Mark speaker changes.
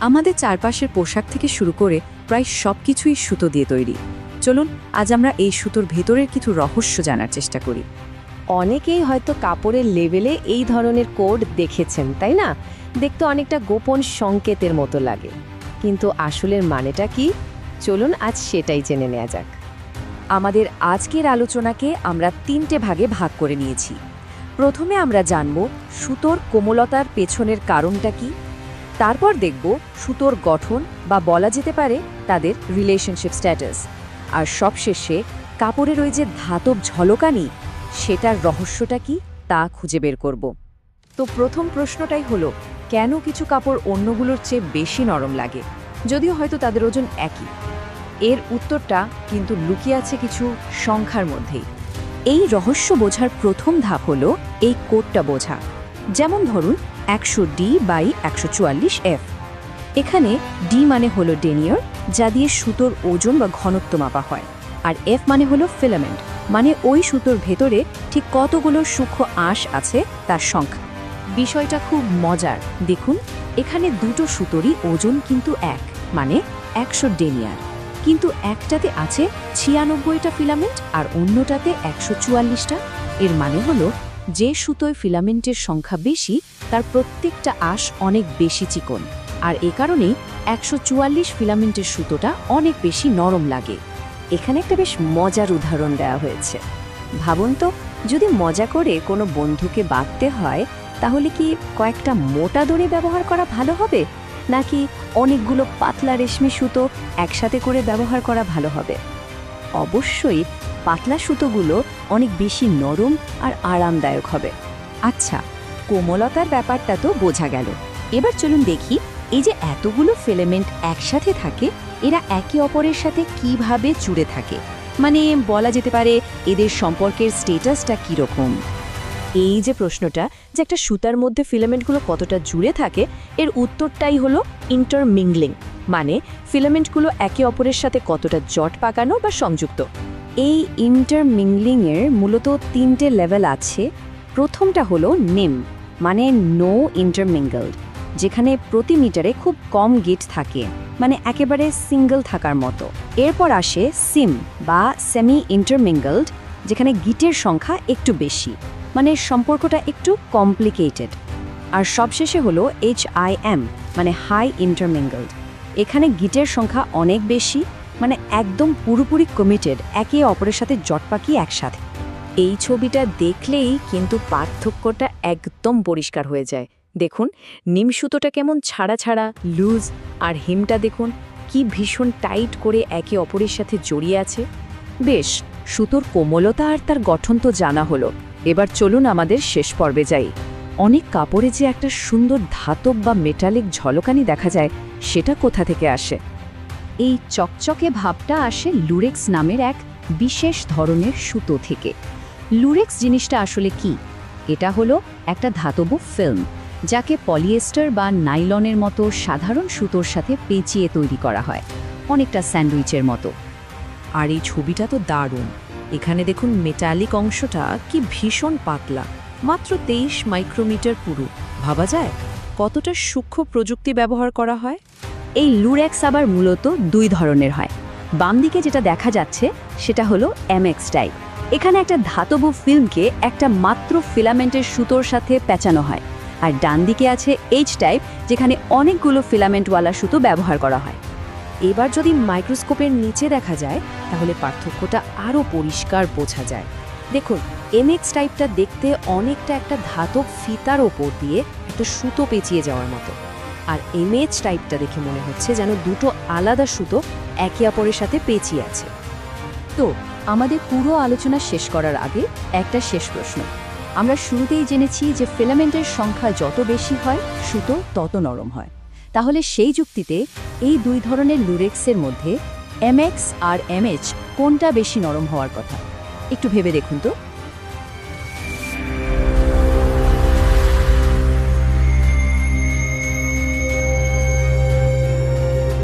Speaker 1: আমাদের চারপাশের পোশাক থেকে শুরু করে প্রায় সব কিছুই সুতো দিয়ে তৈরি। চলুন আজ আমরা এই সুতোর ভেতরের কিছু রহস্য জানার চেষ্টা করি।
Speaker 2: অনেকেই হয়তো কাপড়ের লেবেলে এই ধরনের কোড দেখেছেন, তাই না? দেখতে অনেকটা গোপন সংকেতের মতো লাগে, কিন্তু আসলের মানেটা কি? চলুন আজ সেটাই জেনে নেওয়া যাক।
Speaker 1: আমাদের আজকের আলোচনাকে আমরা 3টে ভাগে ভাগ করে নিয়েছি। প্রথমে আমরা জানব সুতোর কোমলতার পেছনের কারণটা কি। তারপর দেখব সুতোর গঠন বা বলা যেতে পারে তাদের রিলেশনশিপ স্ট্যাটাস। আর সবশেষে কাপড়ের ওই যে ধাতব ঝলকানি, সেটার রহস্যটা কি তা খুঁজে বের করব। তো প্রথম প্রশ্নটাই হলো, কেন কিছু কাপড় অন্যগুলোর চেয়ে বেশি নরম লাগে, যদিও হয়তো তাদের ওজন একই? এর উত্তরটা কিন্তু লুকিয়ে আছে কিছু সংখ্যার মধ্যেই। এই রহস্য বোঝার প্রথম ধাপ হলো এই কোডটা বোঝা। যেমন ধরুন 100D/144F। এখানে ডি মানে হলো ডেনিয়ার, যা দিয়ে সুতোর ওজন বা ঘনত্ব মাপা হয়, আর এফ মানে হলো ফিলামেন্ট, মানে ওই সুতোর ভেতরে ঠিক কতগুলো সূক্ষ্ম আঁশ আছে তার সংখ্যা। বিষয়টা খুব মজার। দেখুন, এখানে দুটো সুতোরই ওজন কিন্তু এক, মানে 100 ডেনিয়ার, কিন্তু একটাতে আছে 96টা ফিলামেন্ট আর অন্যটাতে 144টা। এর মানে হলো যে সুতোয় ফিলামেন্টের সংখ্যা বেশি তার প্রত্যেকটা আঁশ অনেক বেশি চিকন, আর এ কারণেই 144 ফিলামেন্টের সুতোটা অনেক বেশি নরম লাগে।
Speaker 2: এখানে একটা বেশ মজার উদাহরণ দেওয়া হয়েছে। ভাবুন তো, যদি মজা করে কোনো বন্ধুকে বাঁধতে হয়, তাহলে কি কয়েকটা মোটা দড়ি ব্যবহার করা ভালো হবে, নাকি অনেকগুলো পাতলা রেশমি সুতো একসাথে করে ব্যবহার করা ভালো হবে? অবশ্যই পাতলা সুতোগুলো অনেক বেশি নরম আর আরামদায়ক হবে।
Speaker 1: আচ্ছা, কোমলতার ব্যাপারটা তো বোঝা গেল। এবার চলুন দেখি, এই যে এতগুলো ফিলামেন্ট একসাথে থাকে, এরা একে অপরের সাথে কিভাবে জুড়ে থাকে, মানে বলা যেতে পারে এদের সম্পর্কের স্টেটাসটা কীরকম।
Speaker 2: এই যে প্রশ্নটা, যে একটা সুতার মধ্যে ফিলামেন্টগুলো কতটা জুড়ে থাকে, এর উত্তরটাই হলো ইন্টারমিংলিং, মানে ফিলামেন্টগুলো একে অপরের সাথে কতটা জট পাকানো বা সংযুক্ত। এই ইন্টারমিংলিংয়ের মূলত 3টে লেভেল আছে। প্রথমটা হলো নিম, মানে নো ইন্টারমিঙ্গলড, যেখানে প্রতি মিটারে খুব কম গিট থাকে, মানে একেবারে সিঙ্গল থাকার মতো। এরপর আসে সিম বা সেমি ইন্টারমিঙ্গলড, যেখানে গিটের সংখ্যা একটু বেশি, মানে সম্পর্কটা একটু কমপ্লিকেটেড। আর সবশেষে হলো HIM, মানে হাই ইন্টারমিঙ্গলড। এখানে গিটের সংখ্যা অনেক বেশি, মানে একদম পুরোপুরি কমিটেড, একে অপরের সাথে জট পাকিয়ে একসাথে।
Speaker 1: এই ছবিটা দেখলেই কিন্তু পার্থক্যটা একদম পরিষ্কার হয়ে যায়। দেখুন, নিম সুতোটা কেমন ছাড়া ছাড়া লুজ, আর হিমটা দেখুন কি ভীষণ টাইট করে একে অপরের সাথে জড়িয়ে আছে। বেশ, সুতোর কোমলতা আর তার গঠন তো জানা হলো। এবার চলুন আমাদের শেষ পর্বে যাই। অনেক কাপড়ে যে একটা সুন্দর ধাতব বা মেটালিক ঝলকানি দেখা যায়, সেটা কোথা থেকে আসে? এই চকচকে ভাবটা আসে লুরেক্স নামের এক বিশেষ ধরনের সুতো থেকে। লুরেক্স জিনিসটা আসলে কি? এটা হলো একটা ধাতব ফিল্ম, যাকে পলিয়েস্টার বা নাইলনের মতো সাধারণ সুতোর সাথে পেঁচিয়ে তৈরি করা হয়, অনেকটা স্যান্ডউইচের মতো। আর এই ছবিটা তো দারুণ। এখানে দেখুন মেটালিক অংশটা কি ভীষণ পাতলা, মাত্র 23 মাইক্রোমিটার পুরু। ভাবা যায় কতটা সূক্ষ্ম প্রযুক্তি ব্যবহার করা হয়।
Speaker 2: এই লুরেক্স আবার মূলত 2 ধরনের হয়। বাম দিকে যেটা দেখা যাচ্ছে সেটা হলো MX টাইপ। এখানে একটা ধাতব ফিল্মকে একটা মাত্র ফিলামেন্টের সুতোর সাথে পেঁচানো হয়। আর ডান দিকে আছে H টাইপ, যেখানে অনেকগুলো ফিলামেন্টওয়ালা সুতো ব্যবহার করা হয়।
Speaker 1: এবার যদি মাইক্রোস্কোপের নিচে দেখা যায়, তাহলে পার্থক্যটা আরও পরিষ্কার বোঝা যায়। দেখুন, MX টাইপটা দেখতে অনেকটা একটা ধাতব ফিতার ওপর দিয়ে একটা সুতো পেঁচিয়ে যাওয়ার মতো, আর MH টাইপটা দেখে মনে হচ্ছে যেন দুটো আলাদা সুতো একে অপরের সাথে পেঁচিয়ে আছে। তো আমাদের পুরো আলোচনা শেষ করার আগে একটা শেষ প্রশ্ন। আমরা শুরুতেই জেনেছি যে ফিলামেন্টের সংখ্যা যত বেশি হয়, সুতো তত নরম হয়। তাহলে সেই যুক্তিতে এই 2 ধরনের লুরেক্সের মধ্যে MX আর MH কোনটা বেশি নরম হওয়ার কথা? একটু ভেবে দেখুন তো।